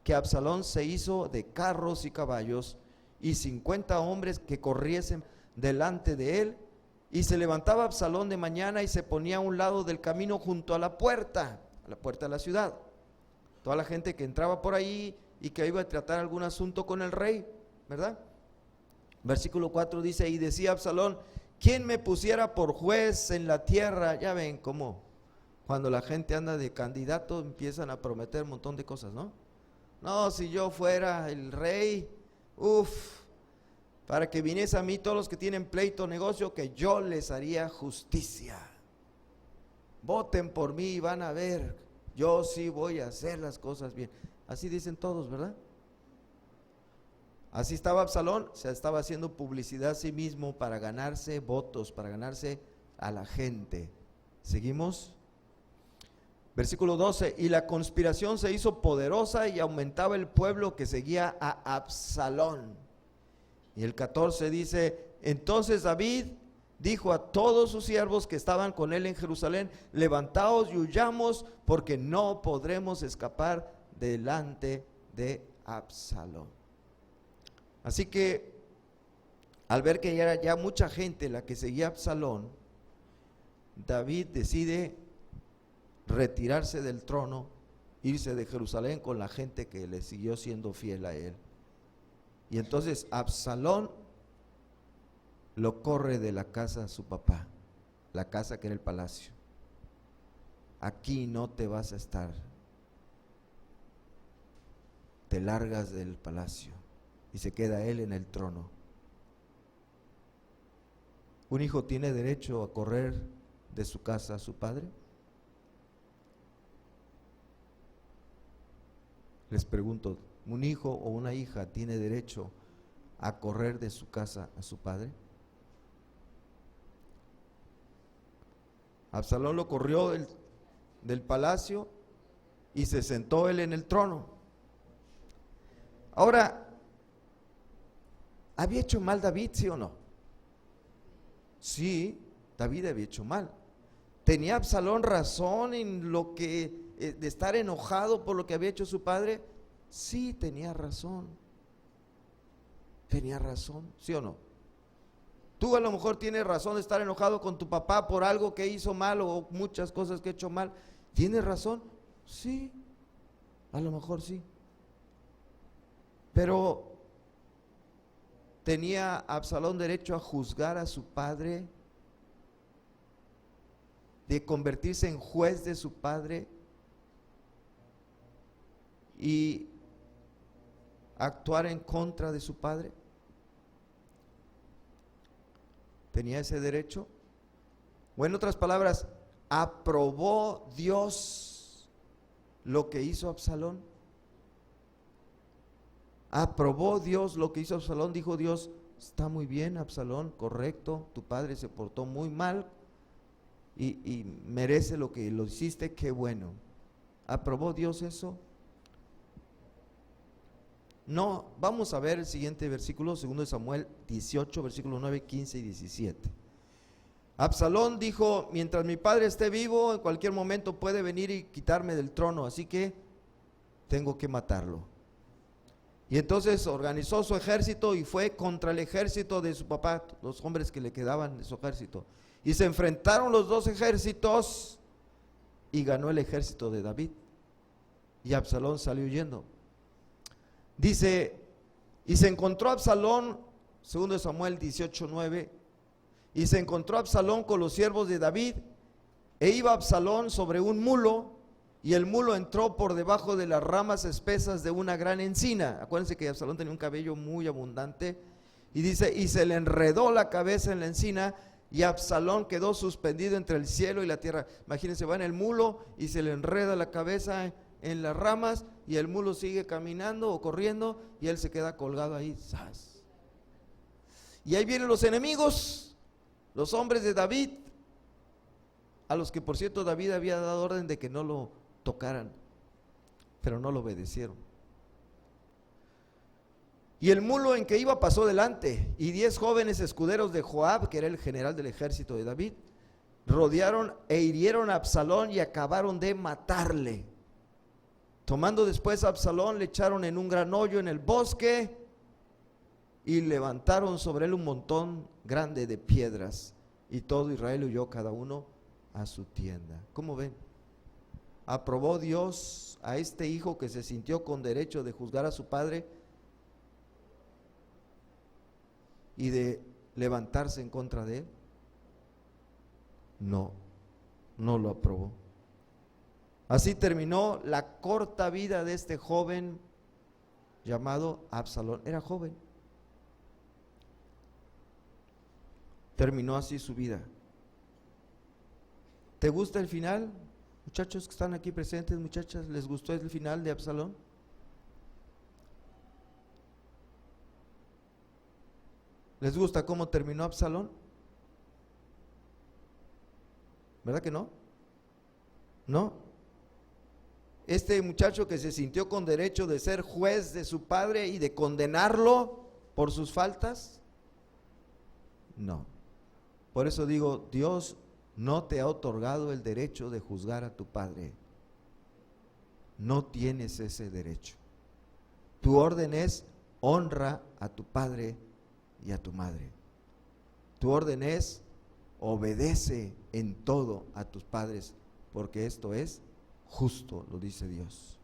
que Absalón se hizo de carros y caballos, y 50 hombres que corriesen delante de él, y se levantaba Absalón de mañana y se ponía a un lado del camino junto a la puerta de la ciudad. Toda la gente que entraba por ahí y que iba a tratar algún asunto con el rey, ¿verdad? Versículo 4 dice: y decía Absalón, ¿quién me pusiera por juez en la tierra? Ya ven cómo cuando la gente anda de candidato empiezan a prometer un montón de cosas, ¿no? No, si yo fuera el rey, para que viniese a mí todos los que tienen pleito, negocio, que yo les haría justicia. Voten por mí y van a ver, yo sí voy a hacer las cosas bien. Así dicen todos, ¿verdad? Así estaba Absalón, se estaba haciendo publicidad a sí mismo para ganarse votos, para ganarse a la gente. ¿Seguimos? Versículo 12, y la conspiración se hizo poderosa y aumentaba el pueblo que seguía a Absalón. Y el 14 dice: entonces David dijo a todos sus siervos que estaban con él en Jerusalén: levantaos y huyamos, porque no podremos escapar delante de Absalón. Así que al ver que ya era ya mucha gente la que seguía a Absalón, David decide retirarse del trono, irse de Jerusalén con la gente que le siguió siendo fiel a él. Y entonces Absalón lo corre de la casa de su papá, la casa que era el palacio. Aquí no te vas a estar, te largas del palacio, y se queda él en el trono. ¿Un hijo tiene derecho a correr de su casa a su padre? Les pregunto, ¿un hijo o una hija tiene derecho a correr de su casa a su padre? Absalón lo corrió del palacio y se sentó él en el trono. Ahora, ¿había hecho mal David, sí o no? Sí, David había hecho mal. ¿Tenía Absalón razón en lo que de estar enojado por lo que había hecho su padre? Sí, tenía razón. Tenía razón, ¿sí o no? Tú a lo mejor tienes razón de estar enojado con tu papá por algo que hizo mal o muchas cosas que ha hecho mal. ¿Tienes razón? Sí, a lo mejor sí. Pero ¿tenía Absalón derecho a juzgar a su padre? ¿De convertirse en juez de su padre y actuar en contra de su padre? ¿Tenía ese derecho? O en otras palabras, ¿aprobó Dios lo que hizo Absalón? ¿Aprobó Dios lo que hizo Absalón? Dijo Dios: está muy bien, Absalón, correcto, tu padre se portó muy mal y merece lo que lo hiciste, qué bueno. ¿Aprobó Dios eso? No. Vamos a ver el siguiente versículo, 2 Samuel 18, versículos 9, 15 y 17. Absalón dijo: mientras mi padre esté vivo, en cualquier momento puede venir y quitarme del trono, así que tengo que matarlo. Y entonces organizó su ejército y fue contra el ejército de su papá, los hombres que le quedaban de su ejército. Y se enfrentaron los dos ejércitos y ganó el ejército de David. Y Absalón salió huyendo. Dice: y se encontró Absalón, 2 Samuel 18, 9, y se encontró Absalón con los siervos de David, e iba Absalón sobre un mulo, y el mulo entró por debajo de las ramas espesas de una gran encina. Acuérdense que Absalón tenía un cabello muy abundante, y dice: y se le enredó la cabeza en la encina, y Absalón quedó suspendido entre el cielo y la tierra. Imagínense, va en el mulo y se le enreda la cabeza en las ramas, y el mulo sigue caminando o corriendo y él se queda colgado ahí. ¡Sas! Y ahí vienen los enemigos, los hombres de David, a los que por cierto David había dado orden de que no lo tocaran, pero no lo obedecieron. Y el mulo en que iba pasó delante, y 10 jóvenes escuderos de Joab, que era el general del ejército de David, rodearon e hirieron a Absalón y acabaron de matarle. Tomando después a Absalón, le echaron en un gran hoyo en el bosque y levantaron sobre él un montón grande de piedras, y todo Israel huyó cada uno a su tienda. ¿Cómo ven? ¿Aprobó Dios a este hijo que se sintió con derecho de juzgar a su padre y de levantarse en contra de él? No, no lo aprobó. Así terminó la corta vida de este joven llamado Absalón. Era joven. Terminó así su vida. ¿Te gusta el final? Muchachos que están aquí presentes, muchachas, ¿les gustó el final de Absalón? ¿Les gusta cómo terminó Absalón? ¿Verdad que no? ¿No? Este muchacho que se sintió con derecho de ser juez de su padre y de condenarlo por sus faltas, no. Por eso digo, Dios no te ha otorgado el derecho de juzgar a tu padre. No tienes ese derecho. Tu orden es honra a tu padre y a tu madre. Tu orden es obedece en todo a tus padres, porque esto es justo, lo dice Dios.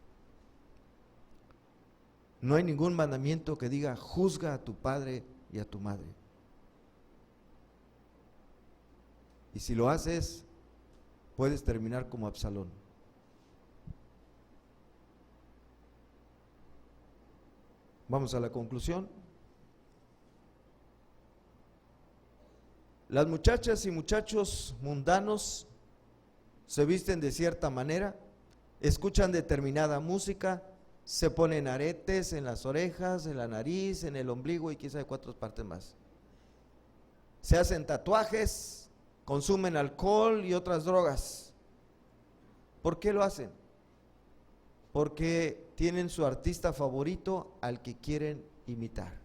No hay ningún mandamiento que diga juzga a tu padre y a tu madre. Y si lo haces, puedes terminar como Absalón. Vamos a la conclusión. Las muchachas y muchachos mundanos se visten de cierta manera, escuchan determinada música, se ponen aretes en las orejas, en la nariz, en el ombligo y quién sabe cuántas partes más. Se hacen tatuajes, consumen alcohol y otras drogas. ¿Por qué lo hacen? Porque tienen su artista favorito al que quieren imitar.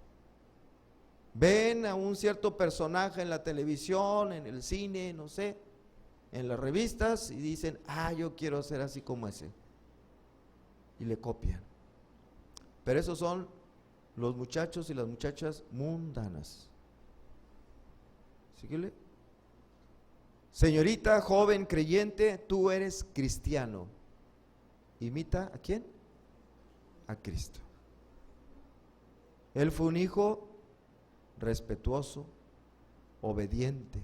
Ven a un cierto personaje en la televisión, en el cine, no sé, en las revistas, y dicen, yo quiero ser así como ese. Y le copian. Pero esos son los muchachos y las muchachas mundanas. Síguele. Señorita, joven, creyente, tú eres cristiano. ¿Imita a quién? A Cristo. Él fue un hijo respetuoso, obediente,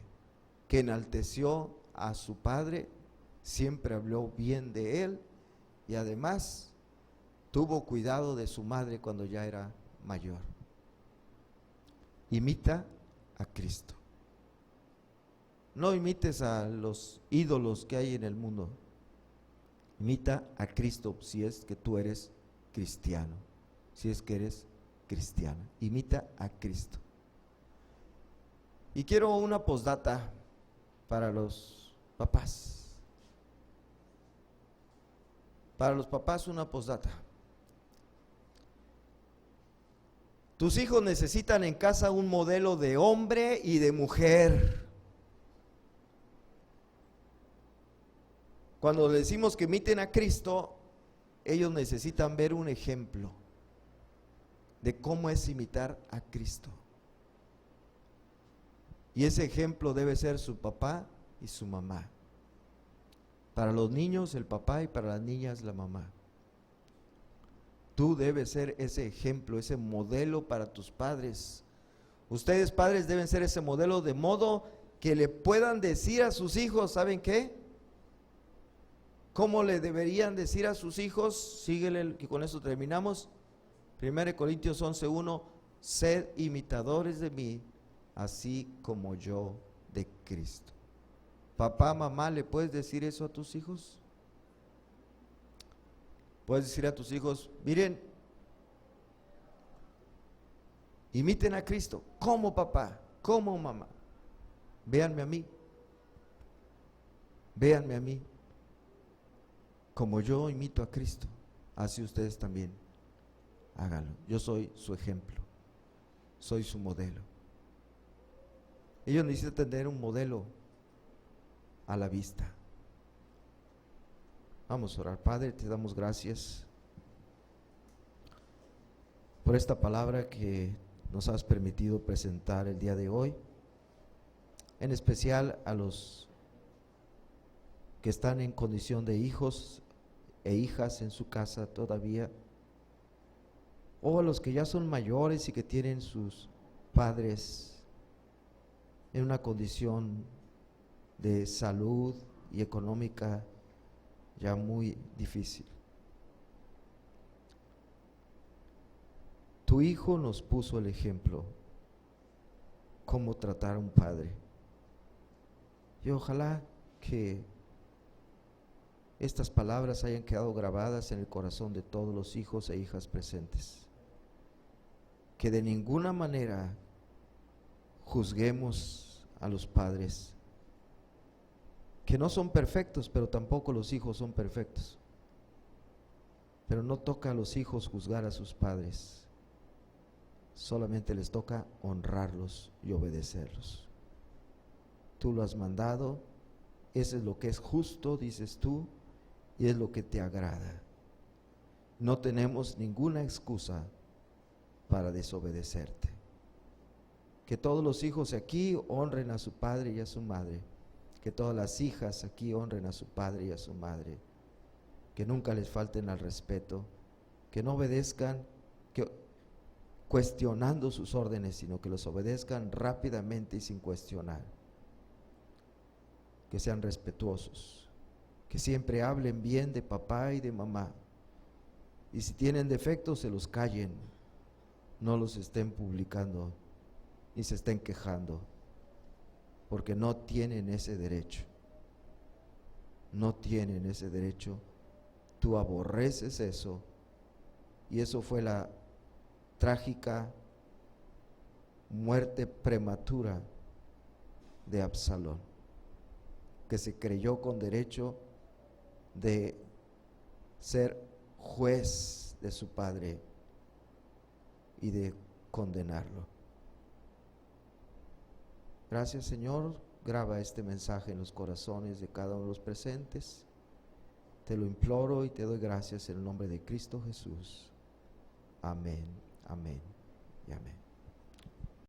que enalteció a su padre, siempre habló bien de él y además tuvo cuidado de su madre cuando ya era mayor. Imita a Cristo. No imites a los ídolos que hay en el mundo. Imita a Cristo si es que tú eres cristiano, si es que eres cristiana. Imita a Cristo. Y quiero una postdata para los papás. Para los papás una postdata. Tus hijos necesitan en casa un modelo de hombre y de mujer. Cuando decimos que imiten a Cristo, ellos necesitan ver un ejemplo de cómo es imitar a Cristo. Y ese ejemplo debe ser su papá y su mamá. Para los niños el papá y para las niñas la mamá. Tú debes ser ese ejemplo, ese modelo para tus padres. Ustedes padres deben ser ese modelo de modo que le puedan decir a sus hijos, ¿saben qué? ¿Cómo le deberían decir a sus hijos? Síguele, que con eso terminamos. 1 Corintios 11:1, sed imitadores de mí, así como yo de Cristo. Papá, mamá, ¿le puedes decir eso a tus hijos? Puedes decir a tus hijos, miren, imiten a Cristo. ¿Cómo, papá? ¿Cómo, mamá? Véanme a mí. Véanme a mí. Como yo imito a Cristo. así ustedes también háganlo. Yo soy su ejemplo, soy su modelo. Ellos necesitan tener un modelo a la vista. Vamos a orar. Padre, te damos gracias por esta palabra que nos has permitido presentar el día de hoy, en especial a los que están en condición de hijos e hijas en su casa todavía, o a los que ya son mayores y que tienen sus padres en una condición de salud y económica ya muy difícil. Tu hijo nos puso el ejemplo cómo tratar a un padre, y ojalá que estas palabras hayan quedado grabadas en el corazón de todos los hijos e hijas presentes, que de ninguna manera juzguemos a los padres, que no son perfectos, pero tampoco los hijos son perfectos. Pero no toca a los hijos juzgar a sus padres, solamente les toca honrarlos y obedecerlos. Tú lo has mandado, eso es lo que es justo, dices tú, y es lo que te agrada. No tenemos ninguna excusa para desobedecerte. Que todos los hijos aquí honren a su padre y a su madre, que todas las hijas aquí honren a su padre y a su madre, que nunca les falten al respeto, que no obedezcan cuestionando sus órdenes, sino que los obedezcan rápidamente y sin cuestionar, que sean respetuosos, que siempre hablen bien de papá y de mamá, y si tienen defectos se los callen, no los estén publicando ni se estén quejando, porque no tienen ese derecho. No tienen ese derecho. Tú aborreces eso, y eso fue la trágica muerte prematura de Absalón, que se creyó con derecho de ser juez de su padre y de condenarlo. Gracias, Señor. Graba este mensaje en los corazones de cada uno de los presentes. Te lo imploro y te doy gracias en el nombre de Cristo Jesús. Amén, amén y amén.